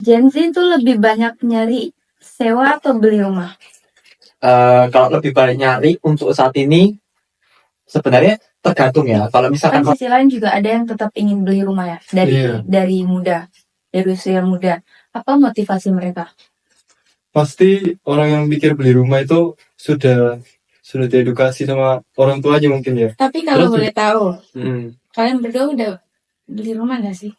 Gen Z itu lebih banyak nyari sewa atau beli rumah? Kalau lebih banyak nyari untuk saat ini sebenarnya tergantung ya. Kalau Kan misalkan sisi lain juga ada yang tetap ingin beli rumah ya dari muda, dari usia muda. Apa motivasi mereka? Pasti orang yang mikir beli rumah itu sudah diedukasi sama orang tuanya mungkin ya. Tapi kalau Terus boleh tahu, hmm, kalian berdua udah beli rumah nggak sih?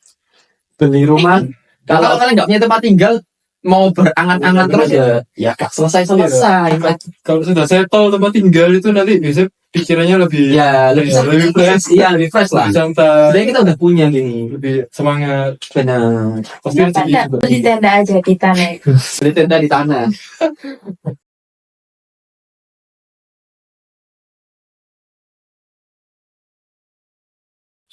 beli rumah, kalau kalian nggak punya tempat tinggal, mau berangan-angan terus ya gak selesai. Kalau sudah settle tempat tinggal itu nanti biasanya pikirannya lebih Lebih fresh, iya lebih fresh lah. lebih santai, Sebenarnya kita udah punya gini, lebih semangat. benar. Pasti Kenapa rezeki nggak juga. beli tenda aja di tanah? Beli tenda di tanah.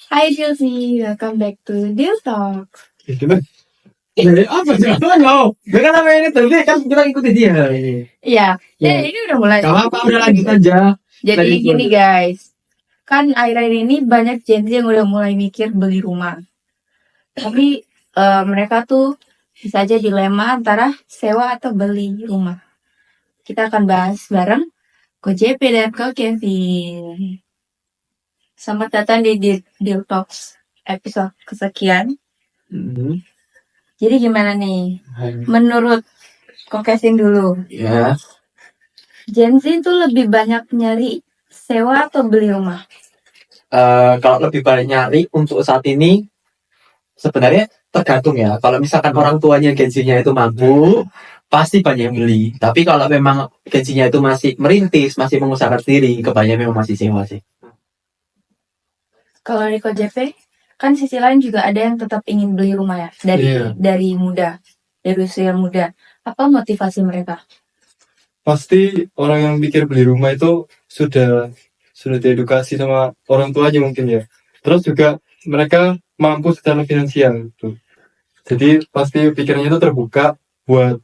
Hai Chelsea, welcome back to Deal Talk. Jadi apa sih? Lo, kan apa ini tadi kan kita ikuti dia ini. Iya, Ya. ini udah mulai. Gak apa-apa, udah lanjut aja. Jadi Lanjut, gini lanjut. guys, kan akhir-akhir ini banyak Gen Z yang udah mulai mikir beli rumah. Tapi mereka tuh bisa aja dilema antara sewa atau beli rumah. Kita akan bahas bareng Ko JP dan Ko Kevin. Selamat datang di Deal Talks episode kesekian. Hmm, Jadi gimana nih? Menurut Ko Kevin dulu, ya. Gen Z itu lebih banyak nyari sewa atau beli rumah? Kalau lebih banyak nyari untuk saat ini sebenarnya tergantung ya. Kalau misalkan orang tuanya gajinya itu mampu, pasti banyak yang beli. Tapi kalau memang gajinya itu masih merintis, masih mengusahakan diri, kebanyakan memang masih sewa sih. Kalau di Ko JP, kan sisi lain juga ada yang tetap ingin beli rumah ya dari muda, dari usia muda. Apa motivasi mereka? Pasti orang yang mikir beli rumah itu sudah diedukasi sama orang tuanya mungkin ya. Terus juga mereka mampu secara finansial gitu. Jadi pasti pikirannya itu terbuka buat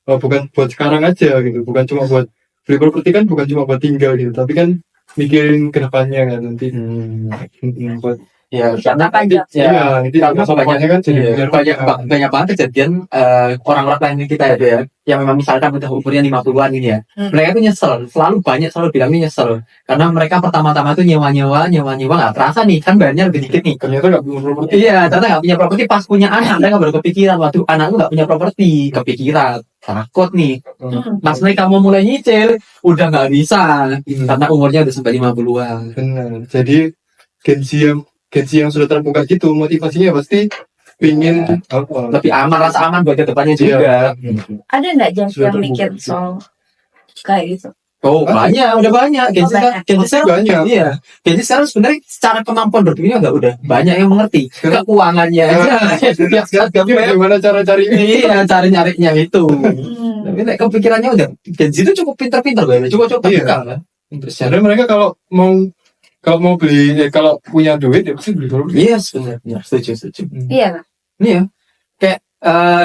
bukan buat sekarang aja gitu, bukan cuma buat beli properti kan bukan cuma buat tinggal gitu, tapi kan mikirin kedepannya kan nanti buat Ya, karena pajak. nanti karena kedepannya kan jadi banyak banget kejadian orang-orang lain kita itu ya, yang memang misalkan udah umurnya 50-an ini ya, mereka tuh nyesel, selalu bilangnya nyesel, karena mereka pertama-tama tuh nyewa nggak terasa nih, kan bayarnya lebih dikit nih, ternyata nggak punya properti. iya, ternyata nggak punya properti, pas punya anak mereka baru kepikiran, waduh anakku nggak punya properti, kepikiran, takut nih, pas mereka mau mulai nyicil, udah nggak bisa, karena umurnya udah sampai 50-an. Benar. Jadi Gensi yang sudah terbuka gitu, motivasinya pasti pingin lebih aman, rasa aman buat kedepannya juga. Ada nggak Gen Z Sudah yang mikir terbuka. soal kayak gitu? Oh banyak, udah banyak. Gen Z sekarang banyak. iya. Gen Z sekarang sebenarnya secara kemampuan berpikirnya udah banyak yang mengerti. Keuangannya aja. Tiap saat Gimana cara cari ini? iya, cara nyarinya itu. Tapi kepikirannya udah Gen Z itu cukup pintar-pintar loh. Cukup terbuka lah. Sebenarnya mereka kalau mau beli kalau punya duit ya pasti beli properti. Iya, sebenarnya setuju. Iya. Iya. Kayak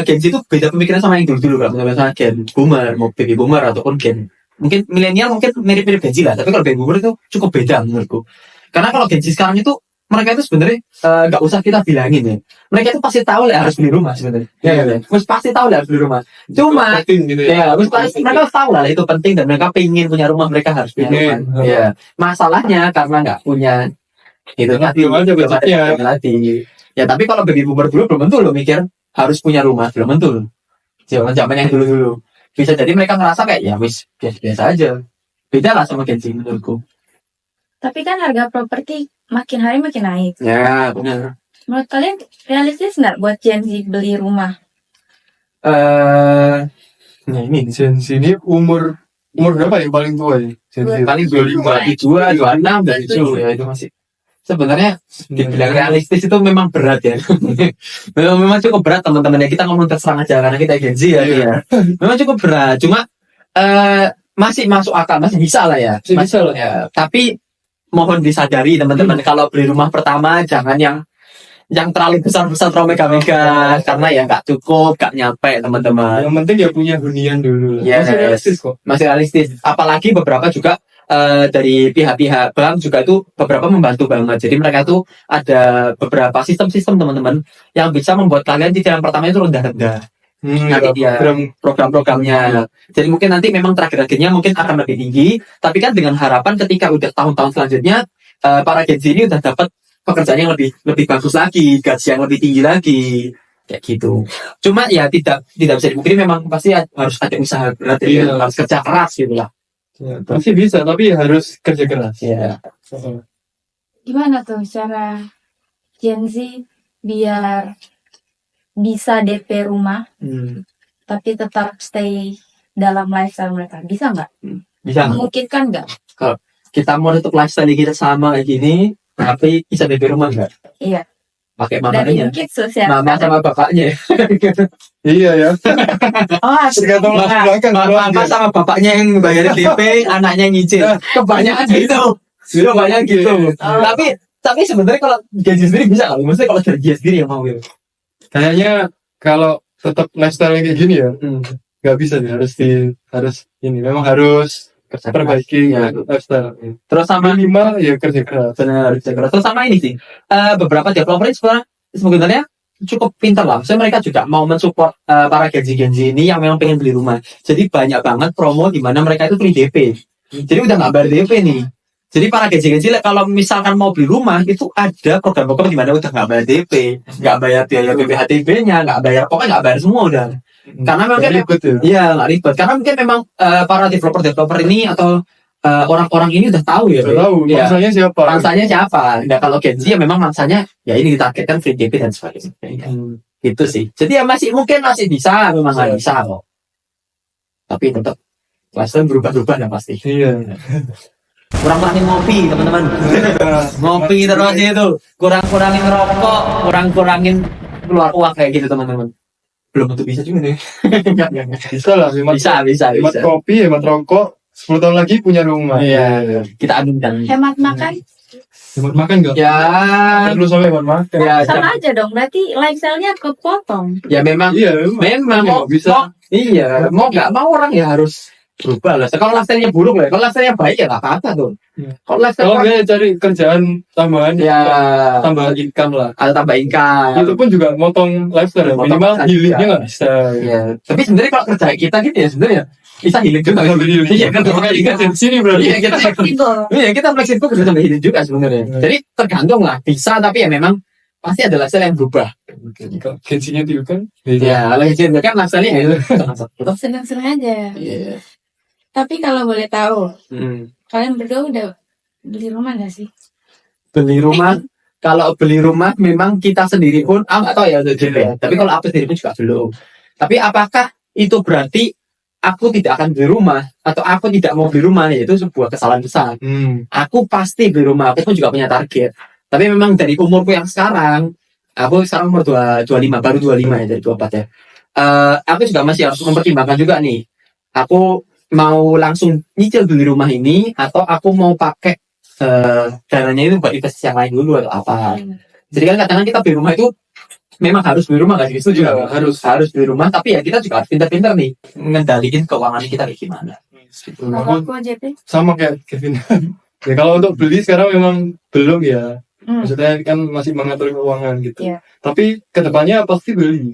Gen Z itu beda pemikiran sama yang dulu kalau misalnya Gen Boomer, mau baby boomer ataupun Gen mungkin milenial mungkin mirip-mirip Gen Z lah, tapi kalau baby boomer itu cukup beda menurutku. Karena kalau Gen Z sekarang itu mereka itu sebenarnya nggak usah kita bilangin ya. Mereka itu pasti tahu lah harus beli rumah sebenarnya. Iya. Pasti tahu lah harus beli rumah. Cuma gitu ya, mereka tahu lah itu penting dan mereka pengen punya rumah, mereka harus punya rumah. Iya. Masalahnya karena nggak punya itu belum ada budgetnya. Ya tapi kalau baby boomer dulu belum tentu lo mikir harus punya rumah, belum tentu. Zaman yang dulu bisa jadi mereka ngerasa kayak ya wis biasa aja. Beda lah sama Gen Z menurutku. Tapi kan harga properti makin hari makin naik. Ya benar. Menurut kalian realistis nggak buat Gen Z beli rumah? Nah ini Gen Z ini umur berapa yang paling tua ya? Gen Z paling 25, 26 dan itu ya itu masih. Sebenarnya dibilang realistis itu memang berat ya. memang cukup berat teman-teman ya, kita ngomong terserang aja karena kita Gen Z ya. Memang cukup berat, cuma masih masuk akal, masih bisa lah ya. Bisa lah ya. Tapi mohon disadari teman-teman, kalau beli rumah pertama jangan yang terlalu besar terlalu mega karena ya nggak cukup, nggak nyampe teman-teman. Yang penting ya punya hunian dulu. Yes, masih realistis kok. Masih realistis. Apalagi beberapa juga dari pihak-pihak bank juga itu beberapa membantu banget. Jadi mereka tuh ada beberapa sistem teman-teman yang bisa membuat kalian cicilan pertama itu rendah-rendah. Nanti dia program-programnya. Jadi mungkin nanti memang target-targetnya mungkin akan lebih tinggi, tapi kan dengan harapan ketika udah tahun-tahun selanjutnya para Gen Z ini udah dapat pekerjaan yang lebih bagus lagi, gaji yang lebih tinggi lagi, kayak gitu. Cuma ya tidak bisa dipungkiri memang pasti harus ada usaha berat, Iya. harus kerja keras gitu lah. Ya, pasti bisa, tapi harus kerja keras. Iya. Gimana tuh cara Gen Z biar bisa DP rumah tapi tetap stay dalam lifestyle mereka? Bisa nggak? Bisa. Memungkinkan nggak? Kita mau tutup lifestyle kita sama kayak gini, tapi bisa DP rumah nggak? Iya. Pakai Dari mamanya, mungkin sosial. mama sama bapaknya. Iya ya. Oh, Tergantung latar belakang Mama keluarga. sama bapaknya yang bayarin DP, anaknya yang nyicil. Kebanyakan gitu. Kebanyakan gitu. Tapi sebenarnya kalau gaji sendiri bisa kali. Maksudnya kalau gaji sendiri yang mau gitu. Kayaknya kalau tetap lifestyle kayak gini ya, nggak bisa nih, harus ini memang harus Kerja perbaiki Ya. lifestyle. Terus sama Minimal ya kerja keras. benar, kerja keras. Terus sama ini sih. Beberapa developer sebenarnya cukup pintar lah. Maksudnya mereka juga mau mensupport para Gen Z ini yang memang pengen beli rumah. Jadi banyak banget promo di mana mereka itu free DP. Jadi udah nggak bayar DP nih. Jadi para Gen Z kalau misalkan mau beli rumah itu ada program-program di mana udah nggak bayar DP, nggak bayar biaya BPHTB-nya, nggak bayar pokoknya nggak bayar semua udah. Karena memang ribet ya. iya nggak ribet. Karena mungkin memang para developer ini atau orang-orang ini udah tahu ya. Udah tahu Ya. maksanya siapa. Mangsanya siapa? Nah kalau Gen Z ya memang mangsanya ya ini ditargetkan free DP dan sebagainya. Gitu sih. Jadi ya masih bisa, memang nggak bisa kok. Tapi tetap lifestyle berubah-ubah ya pasti. Iya. Kurang-kurangin ngopi teman-teman. Ngopi terus itu. Kurang-kurangin rokok, kurang-kurangin keluar uang kayak gitu teman-teman. Belum tentu bisa juga nih. Bisa lah, hemat Bisa. kopi, hemat rokok. 10 tahun lagi punya rumah. Iya. Kita anukan. hemat makan Hemat makan nggak? Ya, Perlu sampai hemat makan. ya, sama aja dong. Berarti lifestyle-nya kepotong. ya memang Iya, memang mau nggak bisa. iya, mau nggak mau orang ya harus berubah lah. Kalau lifestyle-nya buruk lah, kalau lifestyle-nya baik ya nggak apa-apa tuh. Iya. Kalau lifestyle Kalau nggak cari kerjaan tambahan, ya tambah income lah. ada tambah income. Itu pun juga motong lifestyle. Motong Minimal lifestyle healingnya juga. nggak bisa. Iya. Tapi sebenarnya kalau kerja kita gitu ya sebenarnya bisa healing juga. Iya kan Ingat di sini berarti. Iya kita Fleksibel. iya kita fleksibel bisa sampai healing juga sebenarnya. Hmm. Jadi tergantung lah bisa tapi ya memang pasti ada lifestyle yang berubah. Kalau gengsinya itu kan. Ya kalau healing kan lifestyle-nya ya itu. Senang-senang aja. Iya. Tapi kalau boleh tahu, Hmm. kalian berdua udah beli rumah nggak sih? Beli rumah kalau beli rumah memang kita sendiri pun nggak tahu ya tapi kalau aku sendiri pun juga belum. Tapi apakah itu berarti aku tidak akan beli rumah atau aku tidak mau beli rumah? Itu sebuah kesalahan besar. Aku pasti beli rumah, aku pun juga punya target. Tapi memang dari umurku yang sekarang, aku sekarang umur 25 baru 25 ya dari 24 ya. Aku juga masih harus mempertimbangkan juga nih. Aku mau langsung nyicil beli rumah ini atau aku mau pakai dananya itu buat investasi yang lain dulu atau apa. Jadi kan kadang-kadang kita beli rumah itu memang harus beli rumah, nggak sih? Itu juga harus beli rumah, tapi ya kita juga harus pintar-pintar nih ngendaliin keuangan kita kayak gimana. Kalau aku JP, Sama kayak Kevin. Ya kalau untuk beli sekarang memang belum ya. Maksudnya kan masih mengatur keuangan gitu. Iya. Tapi kedepannya pasti beli.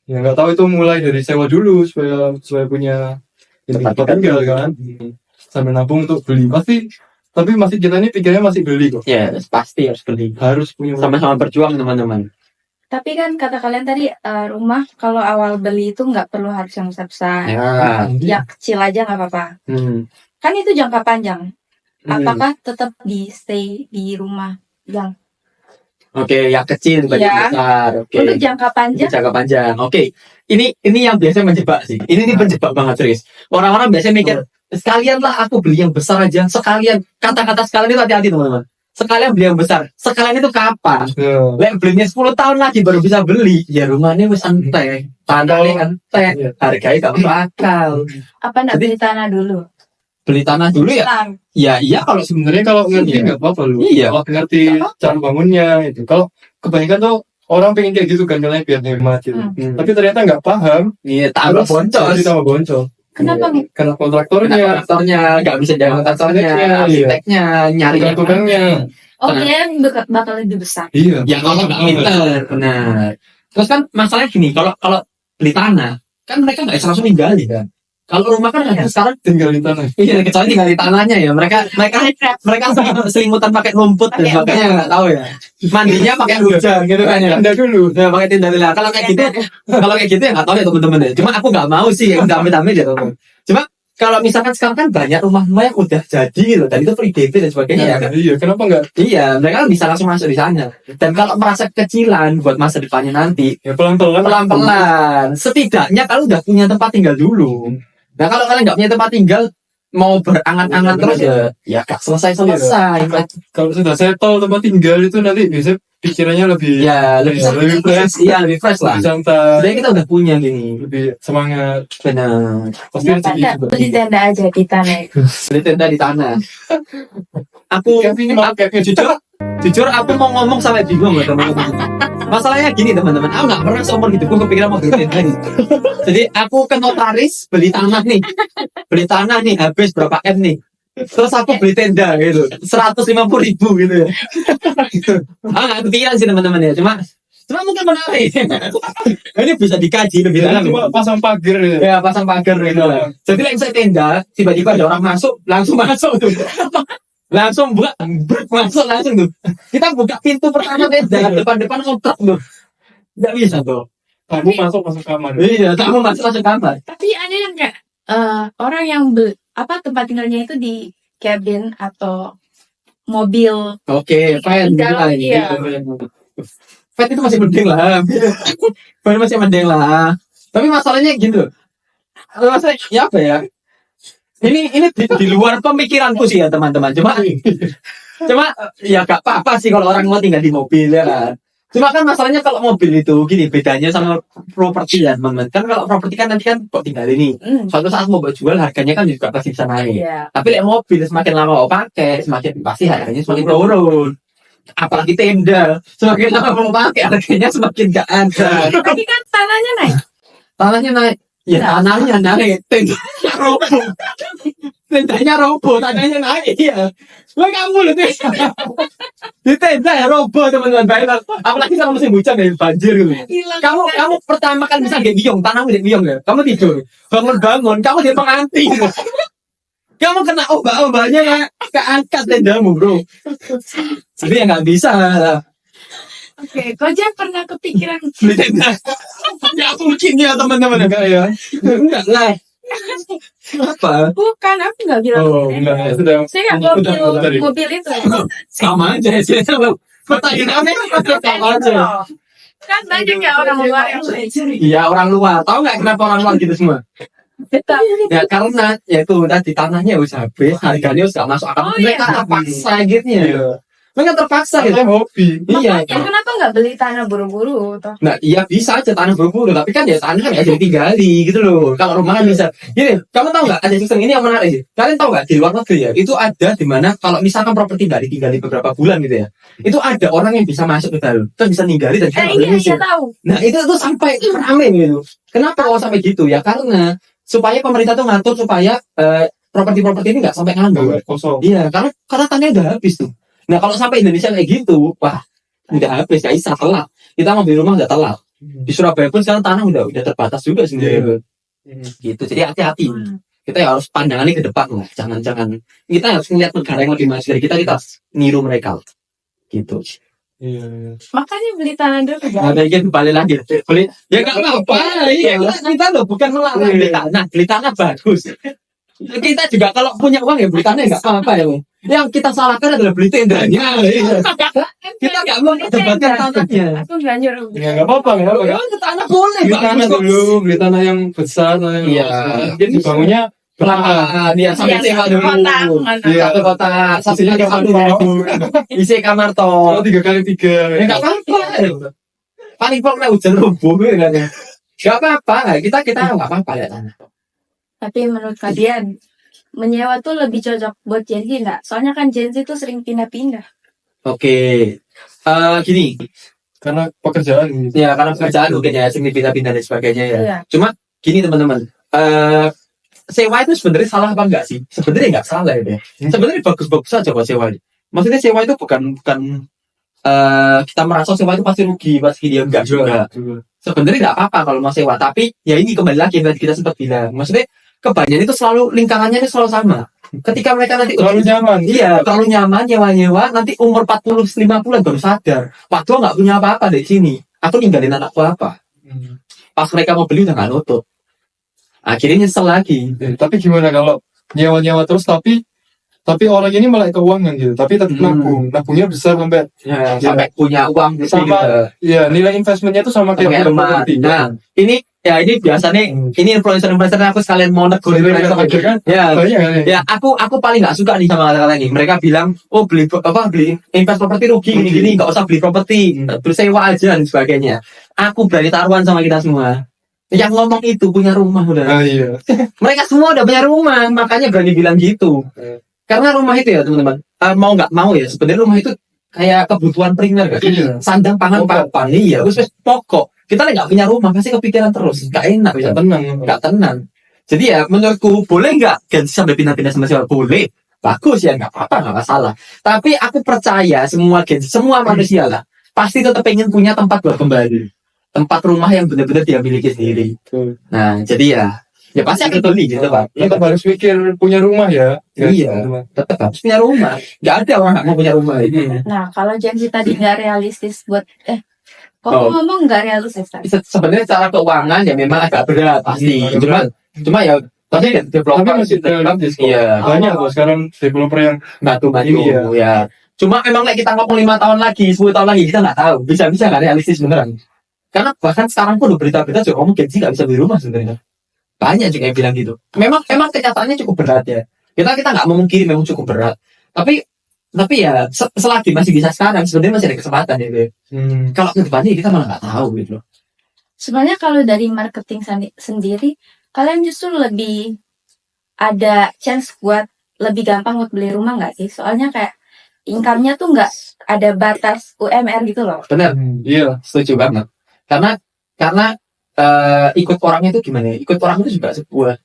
Ya nggak tahu itu mulai dari sewa dulu supaya punya Tempat tempat tinggal kan. Sambil nabung untuk beli pasti. Tapi masih kita ini pikirnya masih beli kok. Ya pasti harus beli. Harus punya Sama-sama berjuang teman-teman. tapi kan kata kalian tadi rumah kalau awal beli itu nggak perlu harus yang besar-besar, Ya. yang kecil aja nggak apa-apa. Hmm. Kan itu jangka panjang. Hmm. Apakah tetap di stay di rumah yang Oke, yang kecil bagi Ya. besar. Oke. untuk jangka panjang? Jangka panjang. Oke. Ini yang biasa menjebak sih. Ini penjebak banget serius. Orang-orang biasanya mikir sekalian lah aku beli yang besar aja. Sekalian kata-kata sekalian itu hati-hati teman-teman. Sekalian beli yang besar. Sekalian itu kapan? Ya. Lek belinya 10 tahun lagi baru bisa beli. Ya rumahnya wis entek. Tanahnya entek. Iya. Harganya gak masuk akal. Apa nggak Jadi- beli tanah dulu? Beli tanah dulu ya? Sekarang. Ya iya kalau Sebenarnya kalau ngerti Iya. nggak apa-apa lu. Iya. Kalau ngerti cara bangunnya itu. Kalau kebanyakan tuh orang pengen kayak gitu kan karena biar hemat gitu. Hmm. Tapi ternyata nggak paham. iya tambah Terus boncos. jadi tambah boncos. Kenapa nih? Karena kontraktornya, Kontraktornya nggak bisa jalan kontraktornya, Arsiteknya, iya. arsiteknya nyari yang tukang-tukangnya. Oh, kalian bakal lebih besar. Iya. ya kalau nggak pinter, benar. Terus kan masalahnya gini, kalau beli tanah, kan mereka nggak bisa langsung ninggalin kan. Kalau rumah kan sekarang tinggal di tanah. iya kecuali tinggal di tanahnya ya. Mereka selimutan pakai rumput dan Pakai makanya nggak tahu ya. Mandinya pakai hujan gitu kan ya. Tenda dulu. Ya pakai tenda dulu. Kalau kayak gitu ya nggak tahu ya teman-teman ya. Cuma aku nggak mau sih yang damit-damit ya teman. Cuma kalau misalkan sekarang kan banyak rumah-rumah yang udah jadi gitu dan itu free DP dan sebagainya ya kan. Iya, kenapa enggak? Iya, mereka kan bisa langsung masuk di sana. Dan kalau merasa kekecilan buat masa depannya nanti, Ya pelan-pelan. pelan-pelan. Setidaknya kalau udah punya tempat tinggal dulu. Nah kalau kalian nggak punya tempat tinggal, mau berangan-angan terus ya gak selesai-selesai. Kalau sudah settle tempat tinggal itu nanti biasanya pikirannya lebih Ya lebih fresh, iya lebih fresh lah. lebih santai, Jadi kita udah punya gini. lebih semangat. Benar. Pasti Kenapa rezeki nggak juga. beli tenda aja di tanah itu? Beli tenda di tanah. Aku jujur aku mau ngomong sampai bingung loh teman-teman. Masalahnya gini teman-teman, aku nggak pernah seumur hidupku kepikiran mau beli tenda nih. Jadi aku ke notaris beli tanah nih habis berapa M nih. Terus aku beli tenda gitu, 150.000 gitu ya. Ah nggak kepikiran sih teman-teman ya, cuma mungkin menarik. Ini bisa dikaji lebih Biasanya dalam. cuma pasang pagar ya. Ya pasang pagar gitu lah. Jadi like saya tenda, tiba-tiba ada orang masuk, langsung masuk tuh. Langsung buka, masuk langsung tuh. Kita buka pintu pertama tenda, depan kontrak tuh. Nggak bisa tuh. Kamu masuk kamar. Iya, kamu masuk langsung kamar. Tapi ada yang kayak orang yang tempat tinggalnya itu di cabin atau mobil. Oke, fine. Di dalam, iya. Fine itu masih mending lah. Fine masih mending lah. Tapi masalahnya gitu. Masalahnya ya apa ya? Ini di luar pemikiranku sih ya teman-teman. Cuma ya gak apa-apa sih kalau orang mau tinggal di mobil ya kan. Cuma kan masalahnya kalau mobil itu gini bedanya sama properti ya teman-teman. Kan kalau properti kan nanti kan kok tinggal ini. Suatu saat mau jual harganya kan juga pasti bisa naik. Iya. Tapi like, mobil semakin lama mau pakai semakin pasti harganya semakin turun. Apalagi tenda semakin lama mau pakai harganya semakin gak ada. Tapi kan tanahnya naik. Tanahnya naik. Ya tanahnya naik, tendanya roboh. Tendanya roboh, tanahnya naik ya. Wah kamu loh tuh. Di tenda ya roboh teman-teman. Bayangkan, apalagi kalau musim hujan ya banjir gitu. Kamu pertama kan bisa biong, tanahmu biong ya. Kamu tidur, bangun, kamu di pengantin. Kamu kena ombak-ombaknya nggak keangkat tendamu bro. Jadi ya nggak bisa. Oke, Koja pernah kepikiran Beli tenda. Ya mungkin ya teman-teman enggak ya. Enggak lah. Apa? bukan, aku nggak bilang. Oh, enggak, ya sudah. Saya nggak Udah. mobil itu. Sama aja sih. Pertanyaannya sama aja. Kan banyak ya orang luar yang belajar. Iya orang luar. Tahu nggak kenapa orang luar gitu semua? Betul. Ya karena yaitu tadi tanahnya udah habis, harganya udah masuk akal. Oh, Mereka iya. terpaksa gitu ya. Iya. Mereka terpaksa gitu. Saya hobi. Iya. Makanya kenapa nggak beli tanah buru-buru toh? Nah, iya bisa aja tanah berburu, tapi kan ya tanah kan nggak jadi tinggali gitu loh. Kalau rumah kan bisa. Gini, kamu tahu nggak ada sistem ini yang menarik sih? Kalian tahu nggak di luar negeri ya? Itu ada di mana kalau misalkan properti nggak ditinggali beberapa bulan gitu ya, itu ada orang yang bisa masuk ke dalam, terus bisa ninggali dan juga Iya tahu. Nah itu tuh sampai rame gitu. Kenapa kok sampai gitu ya? Karena supaya pemerintah tuh ngatur supaya properti-properti ini nggak sampai nganggur. Kosong. Iya, karena tanahnya udah habis tuh. Nah kalau sampai Indonesia kayak gitu, wah udah habis, nggak bisa telat. Kita mau beli rumah udah telat. Di Surabaya pun sekarang tanah udah terbatas juga sebenarnya. Gitu, jadi hati-hati. Kita ya harus pandangannya ke depan lah. Jangan kita harus melihat negara yang lebih maju dari kita harus niru mereka. Gitu. Iya. Makanya beli tanah dulu Nah, guys. kayak balik lagi. Beli, ya nggak apa-apa. Iya, kita loh bukan melarang beli tanah bagus. Kita juga kalau punya uang ya beli tanah nggak apa-apa ya. Yang kita salahkan adalah beli tendanya. Kita nggak mau perdebatkan tanahnya. Aku nggak nyuruh. Ya nggak apa-apa ya. Ya, tanah boleh. Beli tanah dulu, beli tanah yang besar, tanah yang Iya. Jadi bangunnya Pelan, dia sampai sewa dulu. Iya. Satu kotak, satunya kamar tuh. Isi kamar Oh, toh. 3x3. Ya nggak apa-apa. Paling pokoknya hujan rubuh gitu kan ya. Nggak apa-apa. Kita nggak apa-apa ya tanah. Tapi menurut kalian menyewa tuh lebih cocok buat Gen Z nggak? Soalnya kan Gen Z tuh sering pindah-pindah. Oke. Gini. Karena pekerjaan. Ya karena pekerjaan mungkin ya sering pindah-pindah dan sebagainya ya. Iya. Cuma gini teman-teman. Sewa itu sebenarnya salah apa enggak sih? Sebenarnya enggak salah ya. Sebenarnya bagus-bagus saja buat sewa. Maksudnya sewa itu bukan kita merasa sewa itu pasti rugi, pasti dia enggak juga. sebenarnya nggak apa-apa kalau mau sewa, tapi ya ini kembali lagi yang tadi kita sempat bilang, maksudnya kebanyakan itu selalu lingkarannya itu selalu sama. Ketika mereka nanti Terlalu nyaman. iya, terlalu nyaman nyewa-nyewa, nanti umur 40-50 baru sadar, waduh nggak punya apa-apa dari sini, aku ninggalin anakku apa. Pas mereka mau beli udah nggak nutup, akhirnya nyesel lagi. Tapi gimana kalau nyewa-nyewa terus tapi orang ini melek keuangan gitu, tapi tetap nabungnya besar sampai Ya, sampai punya uang lebih sama gitu. ya nilai investmentnya itu sama Kayak kayak rumah. properti. Nah, ini biasanya ini influencer aku sekalian mau negur Iya, mereka iya, kan? ya. Banyak kan ya? Ya, aku paling nggak suka nih sama kata-kata ini. Mereka bilang, oh beli invest properti rugi gini-gini, nggak usah beli properti, terus sewa aja dan sebagainya. Aku berani taruhan sama kita semua. Yang ngomong itu punya rumah udah. Iya. Mereka semua udah punya rumah, makanya berani bilang gitu. Karena rumah itu ya teman-teman, mau nggak mau ya, sebenarnya rumah itu kayak kebutuhan primer kan. Iya. Sandang, pangan, papan, iya, wis pokok. Kita nggak punya rumah, pasti kepikiran terus, nggak enak, bisa nggak tenang. Jadi ya menurutku boleh nggak ganti sampai pindah-pindah sama siapa, boleh, bagus ya, nggak apa-apa, nggak masalah. Tapi aku percaya semua semua manusia lah pasti tetap pengen punya tempat buat kembali, tempat rumah yang benar-benar dia miliki sendiri. Nah jadi ya pasti akan beli gitu Pak. Tetap harus mikir punya rumah ya. Iya, tetap harus punya rumah. Nggak ada orang nggak mau punya rumah ini. Nah, kalau janji tadi nggak realistis buat kok Oh. ngomong nggak realistis tadi? Sebenarnya secara keuangan ya memang agak berat pasti. Cuma ya tapi developer masih realistis kok. iya Banyak kok sekarang developer yang bantu Iya. ya. Cuma memang like, kita ngomong 5 tahun lagi, 10 tahun lagi kita nggak tahu bisa nggak realistis beneran. Karena bahkan sekarang pun udah berita-berita juga ngomong Gen Z nggak bisa beli rumah sebenarnya. Banyak juga yang bilang gitu. Memang kenyataannya cukup berat ya. Kita nggak memungkiri memang cukup berat. Tapi ya selagi masih bisa sekarang sebenarnya masih ada kesempatan gitu. Kalau ke depannya kita malah nggak tahu gitu loh. Sebenarnya kalau dari marketing sendiri, kalian justru lebih ada chance buat lebih gampang buat beli rumah nggak sih? Soalnya kayak income-nya tuh nggak ada batas UMR gitu loh. Benar. iya. Setuju banget. Karena ikut orangnya itu gimana ya? Ikut orang itu juga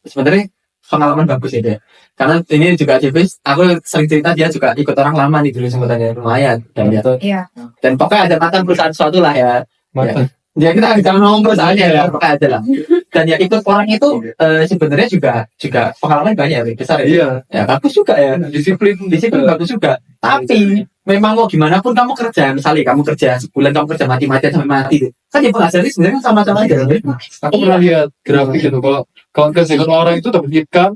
sebenarnya pengalaman bagus ya dia. Karena ini juga Jebis, aku sering cerita dia juga ikut orang lama nih dulu sebutannya lumayan dan dia Iya. dan pokoknya ada mantan perusahaan suatu lah ya. Mantap. Ya kita jangan ngomong perusahaannya ya, pokoknya ada lah. Dan ya ikut orang itu sebenarnya juga pengalaman banyak ya, besar ya. Iya. Ya bagus juga ya. Disiplin Bagus juga. Tapi memang mau gimana pun kamu kerja, misalnya kamu kerja sebulan kamu kerja mati-matian sampai mati deh. Kan ya penghasilannya sebenarnya sama-sama aja. Aku pernah lihat grafik itu kalau kerja ikut orang itu dapat income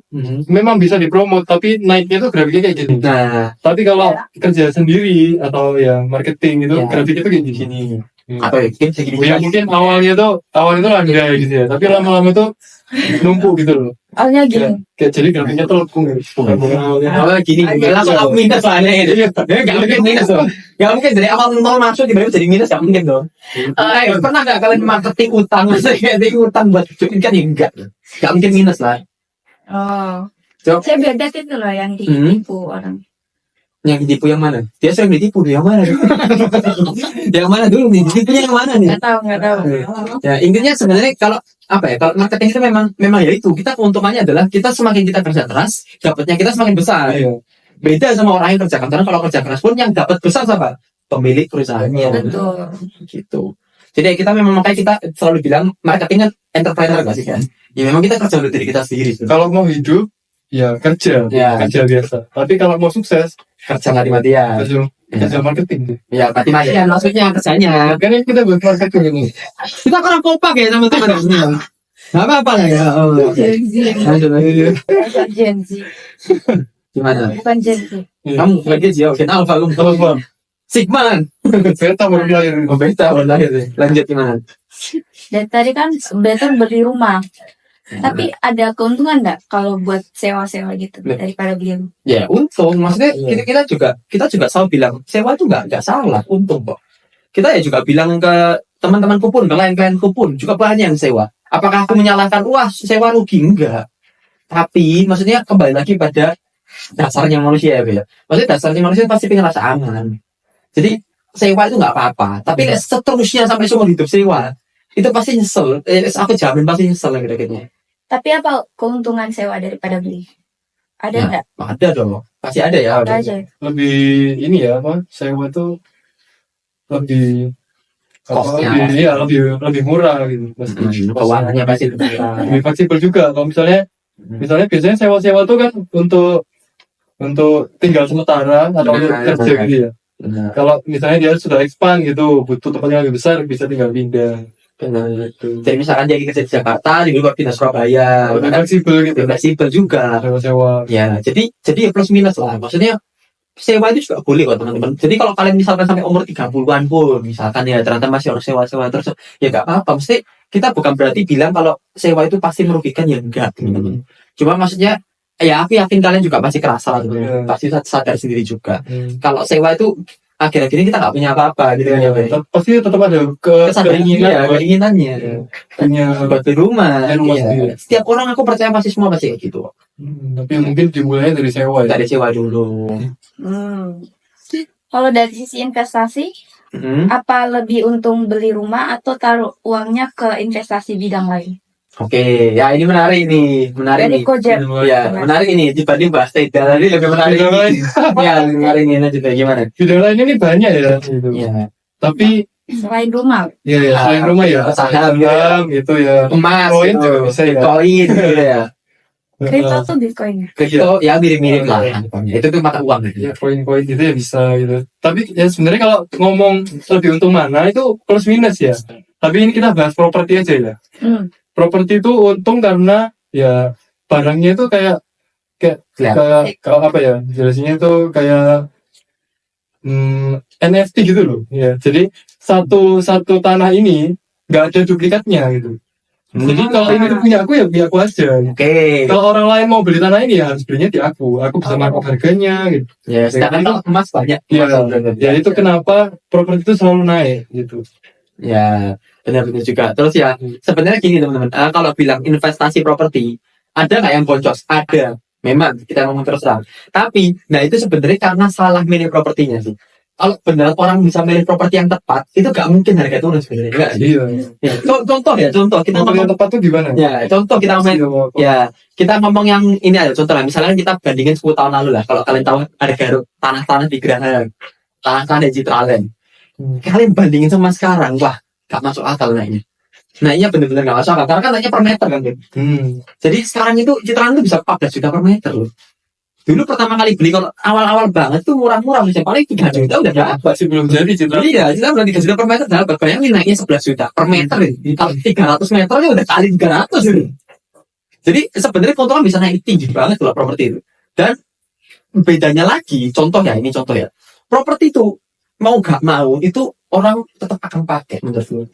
memang bisa dipromot tapi naiknya tuh grafiknya kayak gini. Nah, Tapi kalau kerja sendiri atau ya marketing itu Ya. grafiknya tuh kayak gini. atau ya mungkin segini Ya mungkin awalnya tuh landai gitu ya, tapi lama-lama tuh numpuk gitu loh. Awalnya gini. Kayak jadi grafiknya tuh lekung gitu. awalnya gini, langsung aku minus soalnya itu. Iya. Gak mungkin minus dong. Gak mungkin dari awal nol masuk tiba-tiba jadi minus, gak mungkin dong. Pernah gak kalian marketing utang, maksudnya kayak utang buat join kan ya enggak. Gak mungkin minus lah. Oh. Coba. Saya beda itu loh yang ditipu orang. Yang ditipu yang mana? Dia sering ditipu yang mana? Yang mana dulu nih? Ditipunya yang mana nih? Nggak tahu. Ya intinya sebenarnya kalau kalau marketing itu memang ya itu, kita keuntungannya adalah kita semakin kita kerja keras, dapatnya kita semakin besar. Iya. Beda sama orang yang kerja keras. Karena kalau kerja keras pun yang dapat besar siapa? Pemilik perusahaannya. Betul. Gitu. Jadi kita memang makanya kita selalu bilang marketing kan entrepreneur gak sih kan? Ya memang kita kerja untuk diri kita sendiri. Kalau mau hidup ya kerja biasa. Tapi kalau mau sukses Kerja mati-matian. kerja marketing. Ya mati-matian maksudnya kerjanya. Kan ini kita buat marketing ini. Kita kurang kompak ya teman-teman. Gak apa-apa lah ya. Gen Z. Bukan Gen Z. Gimana? Bukan Gen Z. Kamu lagi jauh, kita alfa lu. Apa? Sigman. Beta baru lahir. Oh, beta wallahi deh. Lanjut gimana? Dan tadi kan better beli rumah. Tapi ada keuntungan nggak kalau buat sewa-sewa gitu daripada beli rumah? Ya untung, maksudnya kita juga selalu bilang sewa itu nggak salah, untung kok. Kita ya juga bilang ke teman-temanku pun, ke klien-klienku pun juga banyak yang sewa. Apakah aku menyalahkan wah sewa rugi? Enggak. Tapi maksudnya kembali lagi pada dasarnya manusia ya. Maksudnya dasarnya manusia pasti pengen rasa aman. Jadi sewa itu nggak apa-apa. Tapi seterusnya sampai seumur hidup sewa itu pasti nyesel. Aku jamin pasti nyesel gitu. Tapi apa keuntungan sewa daripada beli? Ada Ya, nggak? ada dong. Pasti ada ya. Ada aja. Lebih ini ya apa? Sewa tuh lebih Costnya. lebih murah gitu pasti. Keuangannya pasti lebih murah. Lebih fleksibel juga kalau misalnya biasanya sewa-sewa tuh kan untuk tinggal sementara atau untuk Benar, kerja benar. gitu ya. Benar. Kalau misalnya dia sudah expand gitu, butuh tempat yang lebih besar, bisa tinggal pindah. Benar. Gitu. Jadi misalkan jadi kerja di Jakarta, jadi buat pindah Surabaya, Lebih kan fleksibel gitu. lebih fleksibel juga. Sewa-sewa. Ya, jadi ya plus minus lah. Maksudnya sewa itu juga boleh kok teman-teman. Jadi kalau kalian misalkan sampai umur 30-an pun, misalkan ya ternyata masih harus sewa-sewa terus, ya nggak apa-apa. Mesti kita bukan berarti bilang kalau sewa itu pasti merugikan, ya enggak, teman-teman. Cuma maksudnya, ya aku yakin kalian juga pasti kerasa lah, teman-teman. Pasti sadar sendiri juga. Kalau sewa itu akhir-akhir ini kita nggak punya apa-apa gitu kan ya, Bay. Pasti tetap ada keinginannya punya buat di rumah. punya rumah Iya. sendiri. Setiap orang aku percaya pasti semua pasti kayak gitu. Tapi mungkin dimulainya dari sewa ya. Dari sewa dulu. Kalau dari sisi investasi, apa lebih untung beli rumah atau taruh uangnya ke investasi bidang lain? Oke, ya ini menarik nih, menarik Dari nih. Kojek. Ya, menarik ini dibanding bahas Teda tadi lebih menarik. Bidang lain. Ya, lebih menarik ini lanjut ya, gimana? Bidang lain ini banyak ya gitu. Ya, Tapi Selain rumah. ya selain rumah ya Saham, gitu ya. emas, Koin gitu. juga bisa ya. Koin gitu ya. Kripto tuh Bitcoin. Kripto ya mirip-mirip lah. Itu tuh mata uang gitu. Ya koin-koin gitu ya bisa gitu. Tapi ya sebenarnya kalau ngomong lebih untung mana itu plus minus ya. Tapi ini kita bahas properti aja ya. Properti itu untung karena ya barangnya itu kayak apa ya jelasnya itu kayak NFT gitu loh ya. Jadi satu tanah ini nggak ada duplikatnya gitu. Jadi kalau ini tuh punya aku ya punya aku aja. Oke. Kalau orang lain mau beli tanah ini ya harus belinya di aku bisa markup harganya gitu. Ya, sedangkan kalau emas banyak. Ya itu kenapa properti itu selalu naik gitu. Ya, benar-benar juga. Terus ya, sebenarnya gini teman-teman, kalau bilang investasi properti, ada nggak yang boncos? Ada. Memang, kita ngomong terus terang. Tapi, nah itu sebenarnya karena salah milih propertinya sih. Kalau benar orang bisa milih properti yang tepat, itu nggak mungkin harga turun sebenarnya. Nggak sih? Iya. Ya, contoh kita Properti yang ngomong, tepat tuh gimana? ya, contoh kita ngomong, ya, kita ngomong yang ini aja, contoh lah, misalnya kita bandingin 10 tahun lalu lah, kalau kalian tahu ada garuk tanah-tanah di Geraha, tanah-tanah di Citraland. Kalian bandingin sama sekarang, wah, gak masuk akal naiknya. Naiknya bener-bener gak masuk akal, karena kan naiknya per meter kan. Jadi sekarang itu Citraland itu bisa 14 juta per meter loh. Dulu pertama kali beli, kalau awal-awal banget tuh murah-murah, misalnya paling 3 juta udah dapat. Masih belum jadi Citraland. Iya, Citraland udah 3 juta per meter dapat. Bayangin naiknya 11 juta per meter. Kalau 300 meter aja udah kali 300 ini. Jadi sebenarnya keuntungan bisa naik tinggi banget kalau properti itu. Dan bedanya lagi, contoh ya. Properti itu mau gak mau itu orang tetap akan pakai menurut gue.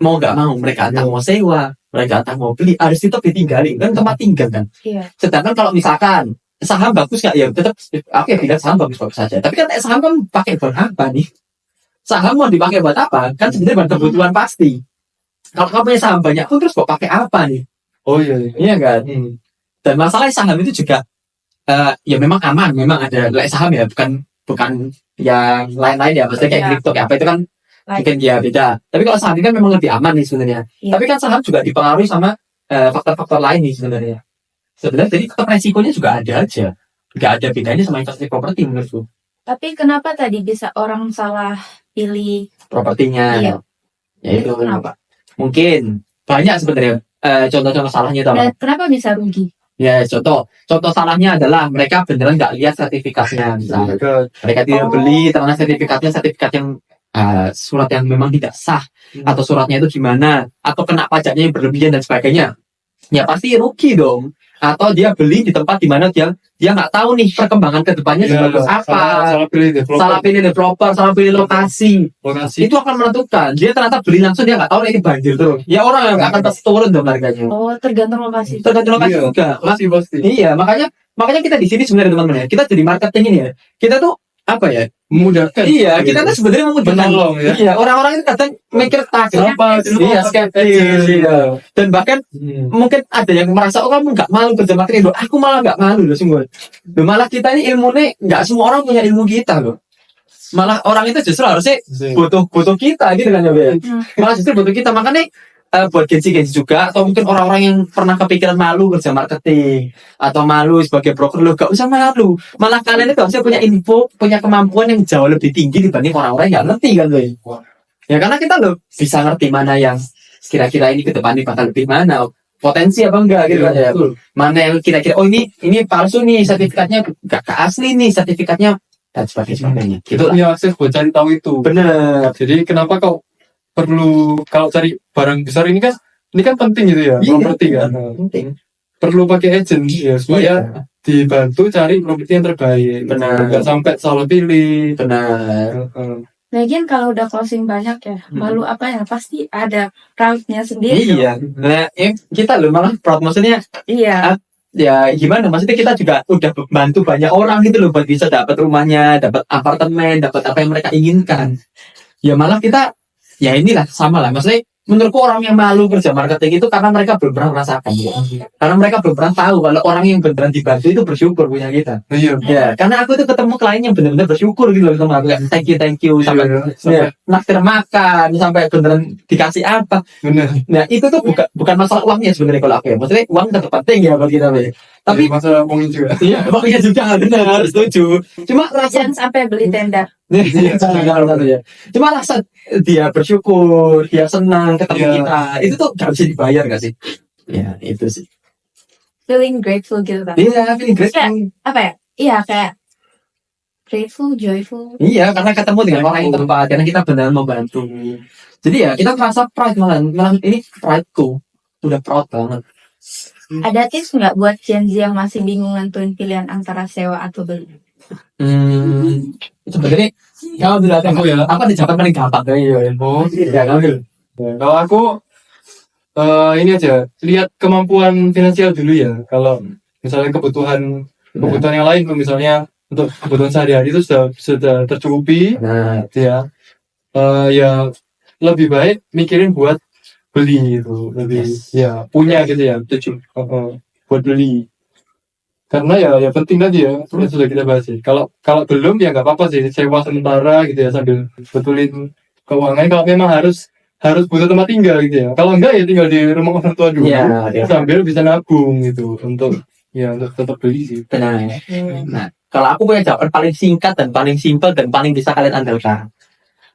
Mau gak mau mereka entah mau sewa, mereka entah mau beli, harus tetap ditinggalin kan tempat tinggal kan. Iya. Sedangkan kalau misalkan saham bagus gak ya tetap aku ya bilang saham bagus saja. Tapi kan saham kan pakai buat apa nih? Saham mau dipakai buat apa? Kan sebenarnya buat kebutuhan pasti. Kalau kamu punya saham banyak pun terus kok pakai apa nih? Oh iya. Iya kan. Dan masalah saham itu juga ya memang aman, memang ada saham ya bukan yang lain-lain ya, maksudnya kayak kripto kayak apa itu kan mungkin ya beda. Tapi kalau saham ini kan memang lebih aman nih sebenarnya. Iya. Tapi kan saham juga dipengaruhi sama faktor-faktor lain nih sebenarnya. Sebenarnya jadi tetap resikonya juga ada aja. Nggak ada bedanya sama investasi properti menurutku. Tapi kenapa tadi bisa orang salah pilih? Propertinya. Iya. Ya itu Kenapa? mungkin banyak sebenarnya contoh-contoh salahnya itu. Dan kenapa bisa rugi? Ya contoh salahnya adalah mereka beneran nggak lihat sertifikatnya. Misalnya. Mereka tidak beli karena sertifikat yang surat yang memang tidak sah atau suratnya itu gimana atau kena pajaknya yang berlebihan dan sebagainya, ya pasti rugi dong. Atau dia beli di tempat di mana dia nggak tahu nih perkembangan kedepannya sebagus apa, salah pilih developer, salah pilih lokasi. Itu akan menentukan. Dia ternyata beli langsung dia nggak tahu ini banjir terus, ya orang yang nggak akan pasti turun dong harganya. Oh, tergantung lokasi. Tergantung lokasi juga. Pasti. Iya, makanya kita di sini sebenarnya teman-teman ya, kita jadi marketing ini ya, kita tuh apa ya, memudahkan. Iya, kita tuh sebenarnya memudahkan. Menolong ya. Iya, orang-orang itu kadang mikir takut. Iya, skeptis. Iya. Dan bahkan mungkin ada yang merasa kamu nggak malu kerja marketing loh. Aku malah nggak malu loh semua. Loh, malah kita ini ilmunya nggak semua orang punya ilmu kita loh. Malah orang itu justru harusnya butuh kita gitu kan ya. Malah justru butuh kita, makanya buat gensi juga atau mungkin orang-orang yang pernah kepikiran malu kerja marketing atau malu sebagai broker, lo gak usah malu, malah kalian itu harusnya punya info, punya kemampuan yang jauh lebih tinggi dibanding orang-orang yang nggak ngerti kan lo. Ya karena kita loh bisa ngerti mana yang kira-kira ini ke depan ini bakal lebih mana potensi apa enggak gitu kan ya. betul. Mana yang kira-kira oh ini palsu nih sertifikatnya gak asli nih sertifikatnya dan sebagainya. Gitu lah. Punya akses buat cari tahu itu. Bener. Jadi kenapa kau perlu kalau cari barang besar ini kan penting gitu ya, Iya, properti kan. Nah, penting. perlu pakai agent ya supaya Iya. dibantu cari properti yang terbaik. Benar. Nggak sampai salah pilih. Benar. Lagian kalau udah closing banyak ya, malu apa ya, pasti ada proudnya sendiri dong. Iya. Nah, kita loh malah proud maksudnya Iya. ya gimana maksudnya kita juga udah bantu banyak orang gitu loh buat bisa dapat rumahnya, dapat apartemen, dapat apa yang mereka inginkan. Ya malah kita ya inilah sama lah maksudnya menurutku orang yang malu kerja marketing itu karena mereka belum pernah merasakan karena mereka belum pernah tahu kalau orang yang beneran dibantu itu bersyukur punya kita Iya. ya karena aku tuh ketemu klien yang benar-benar bersyukur gitu loh sama aku kayak thank you sampai Sampai naktir makan sampai beneran dikasih apa bener. nah itu tuh bukan masalah uangnya sebenarnya kalau aku ya maksudnya uang tetap penting ya buat kita Be. Tapi masalah uangnya juga. iya uangnya juga benar setuju cuma rasa Jangan sampai beli tenda. Cuma rasa dia bersyukur, dia senang ketemu Iya. kita, itu tuh gak bisa dibayar gak sih? Ya itu sih. Feeling grateful gitu kan. Iya, feeling grateful. Apa ya? Iya kayak grateful, joyful. Iya, karena ketemu dengan orang yang tepat, karena kita benar membantu. Jadi ya kita merasa pride malah ini prideku, udah proud banget. Ada tips nggak buat Gen Z yang masih bingung nentuin pilihan antara sewa atau beli? Sebenarnya kamu dulu Aku ya. apa nih jawaban paling gampang ya? Oh, Ya kamu dulu. ya. Kalau aku ini aja lihat kemampuan finansial dulu ya. Kalau misalnya kebutuhan yang lain, misalnya untuk kebutuhan sehari-hari itu sudah tercukupi, Nah, ya. Ya lebih baik mikirin buat beli itu, lebih ya punya gitu ya. setuju. Buat beli. Karena ya penting tadi ya, yang sudah kita bahas sih. Kalau belum ya nggak apa-apa sih, sewa sementara gitu ya sambil betulin keuangan. Kalau memang harus butuh tempat tinggal gitu ya. Kalau enggak ya tinggal di rumah orang tua dulu, Iya. sambil bisa nabung gitu untuk tetap beli sih. Benar. Nah, kalau aku punya jawaban paling singkat dan paling simpel dan paling bisa kalian andalkan.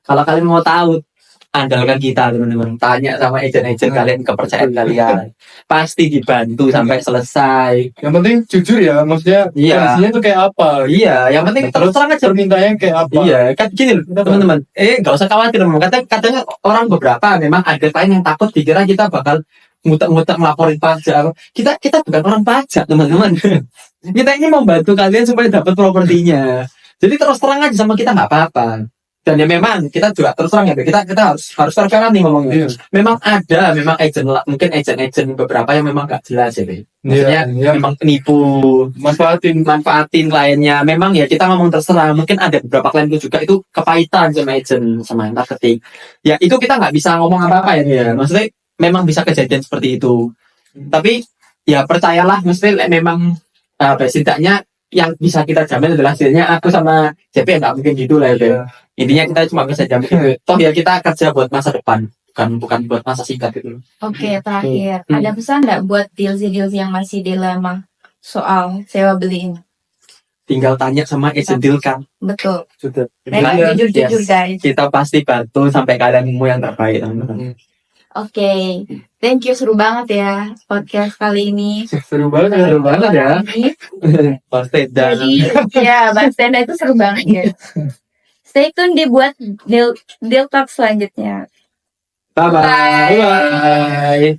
Kalau kalian mau tahu, andalkan kita teman-teman. Tanya sama agent-agent kalian, kepercayaan kalian. Pasti dibantu sampai selesai. Yang penting jujur ya, maksudnya Iya. kondisinya tuh kayak apa? Iya, yang penting terus terang aja. Permintaannya kayak apa? Iya, kan gini loh, teman-teman. Gak usah khawatir teman. Kadang orang beberapa memang ada klien yang takut dikira kita bakal ngutak-ngutak ngelaporin pajak. Kita bukan orang pajak, teman-teman. Kita ini mau bantu kalian supaya dapat propertinya. Jadi terus terang aja sama kita nggak apa-apa. Dan ya memang kita juga terus terang ya, kita harus fair nih ngomongnya. Iya. Memang mungkin agent beberapa yang memang gak jelas ya, Be. Maksudnya Iya. memang nipu, manfaatin kliennya. Memang ya kita ngomong terserah. Mungkin ada beberapa klienku juga itu kepahitan sama agent sama marketing. Ya itu kita nggak bisa ngomong apa-apa ya. Maksudnya memang bisa kejadian seperti itu. Tapi ya percayalah, mesti memang setidaknya yang bisa kita jamin adalah hasilnya aku sama JP nggak mungkin gitu lah ya. Be. Intinya kita cuma bisa jamin toh ya kita kerja buat masa depan bukan buat masa singkat gitu. Oke, terakhir. Ada pesan nggak buat deals yang masih dilema soal sewa beli ini? Tinggal tanya sama agent deal kan. Betul. Sudah. Mereka jujur-jujur Yes. guys. Kita pasti bantu sampai kalian nemu yang terbaik teman-teman. Oke, thank you, seru banget ya podcast kali ini. Seru banget. Seru banget ya. Pasti dan Jadi ya, Bang Tenda itu seru banget ya. Stay tune dibuat deal talk selanjutnya. bye bye.